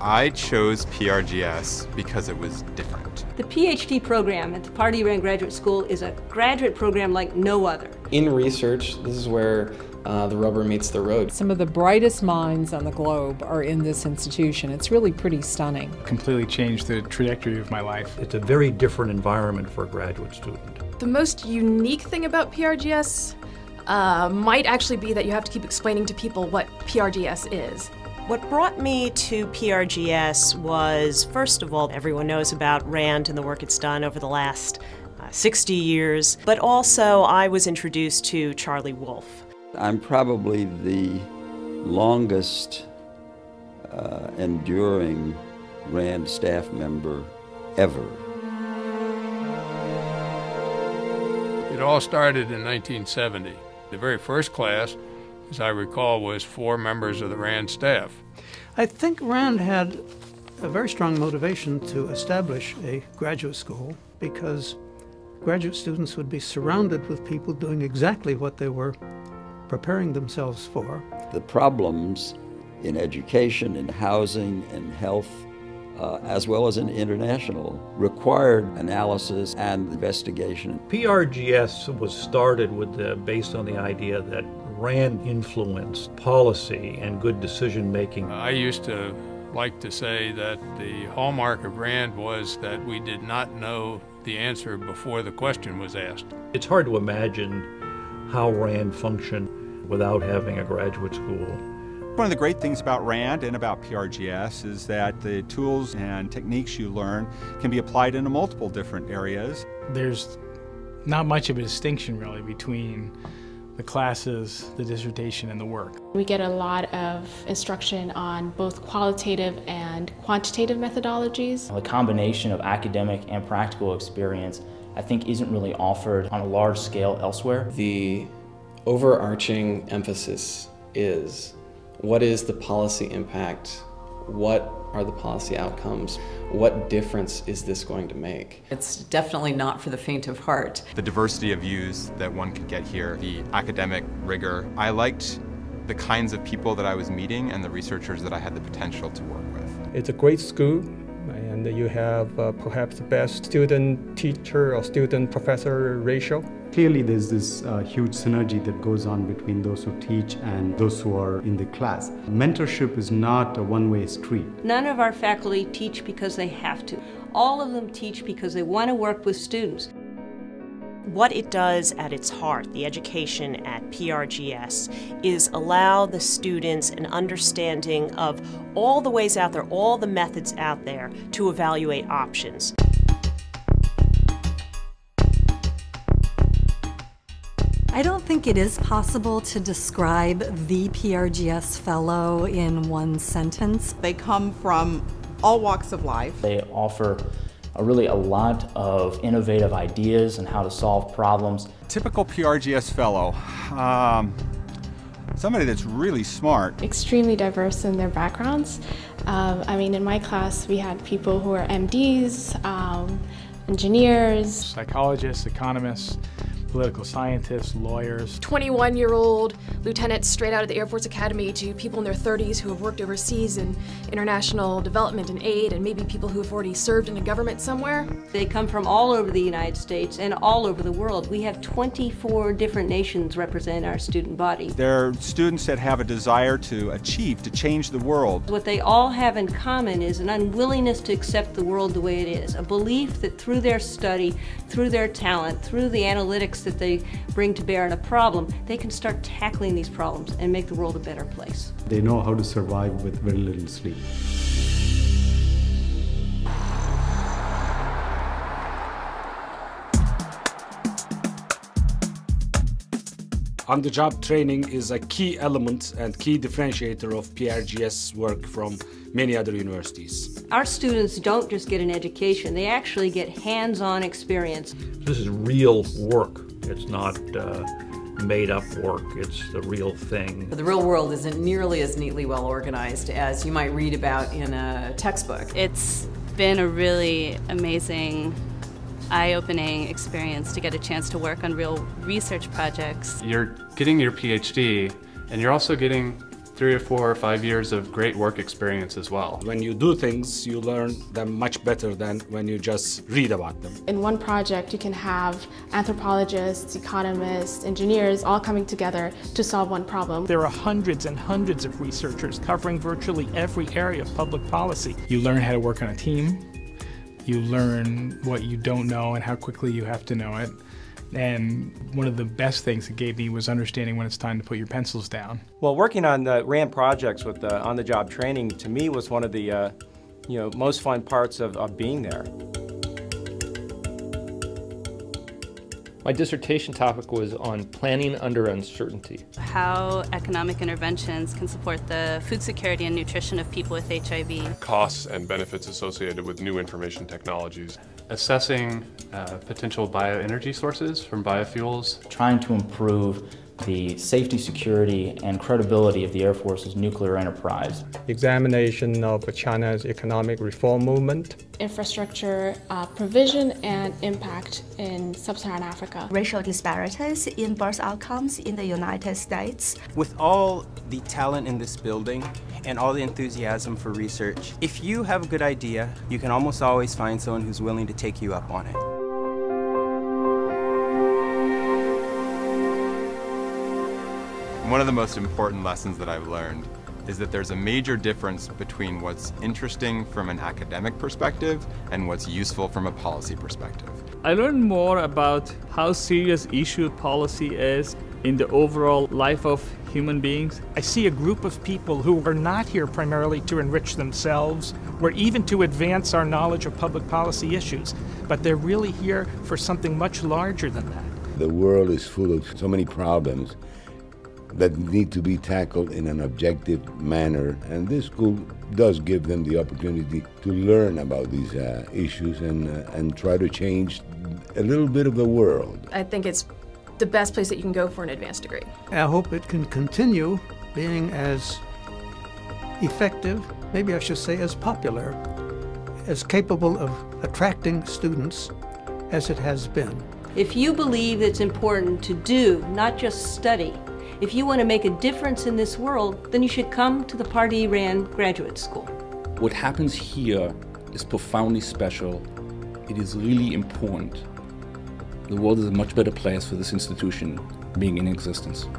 I chose PRGS because it was different. The PhD program at the PRGS Rand Graduate School is a graduate program like no other. In research, this is where the rubber meets the road. Some of the brightest minds on the globe are in this institution. It's really pretty stunning. Completely changed the trajectory of my life. It's a very different environment for a graduate student. The most unique thing about PRGS might actually be that you have to keep explaining to people what PRGS is. What brought me to PRGS was, first of all, everyone knows about Rand and the work it's done over the last 60 years, but also I was introduced to Charlie Wolfe. I'm probably the longest enduring Rand staff member ever. It all started in 1970. The very first class, as I recall, was 4 members of the Rand staff. I think Rand had a very strong motivation to establish a graduate school because graduate students would be surrounded with people doing exactly what they were preparing themselves for. The problems in education, in housing, in health, as well as in international, required analysis and investigation. PRGS was started based on the idea that Rand influenced policy and good decision-making. I used to like to say that the hallmark of Rand was that we did not know the answer before the question was asked. It's hard to imagine how Rand functioned without having a graduate school. One of the great things about Rand and about PRGS is that the tools and techniques you learn can be applied into multiple different areas. There's not much of a distinction really between the classes, the dissertation, and the work. We get a lot of instruction on both qualitative and quantitative methodologies. The combination of academic and practical experience, I think, isn't really offered on a large scale elsewhere. The overarching emphasis is what is the policy impact? What are the policy outcomes? What difference is this going to make? It's definitely not for the faint of heart. The diversity of views that one could get here, the academic rigor. I liked the kinds of people that I was meeting and the researchers that I had the potential to work with. It's a great school, and you have perhaps the best student-teacher or student-professor ratio. Clearly there's this huge synergy that goes on between those who teach and those who are in the class. Mentorship is not a one-way street. None of our faculty teach because they have to. All of them teach because they want to work with students. What it does at its heart, the education at PRGS, is allow the students an understanding of all the ways out there, all the methods out there to evaluate options. I don't think it is possible to describe the PRGS fellow in one sentence. They come from all walks of life. They offer really a lot of innovative ideas on how to solve problems. Typical PRGS fellow, somebody that's really smart. Extremely diverse in their backgrounds. I mean, in my class we had people who are MDs, engineers, psychologists, economists, political scientists, lawyers. 21-year-old lieutenants straight out of the Air Force Academy to people in their 30s who have worked overseas in international development and aid, and maybe people who have already served in a government somewhere. They come from all over the United States and all over the world. We have 24 different nations represent our student body. They're students that have a desire to achieve, to change the world. What they all have in common is an unwillingness to accept the world the way it is, a belief that through their study, through their talent, through the analytics that they bring to bear on a problem, they can start tackling these problems and make the world a better place. They know how to survive with very little sleep. On-the-job training is a key element and key differentiator of PRGS work from many other universities. Our students don't just get an education, they actually get hands-on experience. This is real work. It's not made-up work. It's the real thing. The real world isn't nearly as neatly well organized as you might read about in a textbook. It's been a really amazing, eye-opening experience to get a chance to work on real research projects. You're getting your PhD, and you're also getting 3 or 4 or 5 years of great work experience as well. When you do things, you learn them much better than when you just read about them. In one project, you can have anthropologists, economists, engineers all coming together to solve one problem. There are hundreds and hundreds of researchers covering virtually every area of public policy. You learn how to work on a team. You learn what you don't know and how quickly you have to know it. And one of the best things it gave me was understanding when it's time to put your pencils down. Well, working on the Rand projects with the on-the-job training, to me, was one of the most fun parts of being there. My dissertation topic was on planning under uncertainty. How economic interventions can support the food security and nutrition of people with HIV. Costs and benefits associated with new information technologies. Assessing potential bioenergy sources from biofuels. Trying to improve the safety, security, and credibility of the Air Force's nuclear enterprise. Examination of China's economic reform movement. Infrastructure provision and impact in sub-Saharan Africa. Racial disparities in birth outcomes in the United States. With all the talent in this building and all the enthusiasm for research, if you have a good idea, you can almost always find someone who's willing to take you up on it. One of the most important lessons that I've learned is that there's a major difference between what's interesting from an academic perspective and what's useful from a policy perspective. I learned more about how serious issue policy is in the overall life of human beings. I see a group of people who are not here primarily to enrich themselves or even to advance our knowledge of public policy issues, but they're really here for something much larger than that. The world is full of so many problems that need to be tackled in an objective manner, and this school does give them the opportunity to learn about these issues and try to change a little bit of the world. I think it's the best place that you can go for an advanced degree. I hope it can continue being as effective, maybe I should say as popular, as capable of attracting students as it has been. If you believe it's important to do, not just study, if you want to make a difference in this world, then you should come to the PRGS Rand Graduate School. What happens here is profoundly special. It is really important. The world is a much better place for this institution being in existence.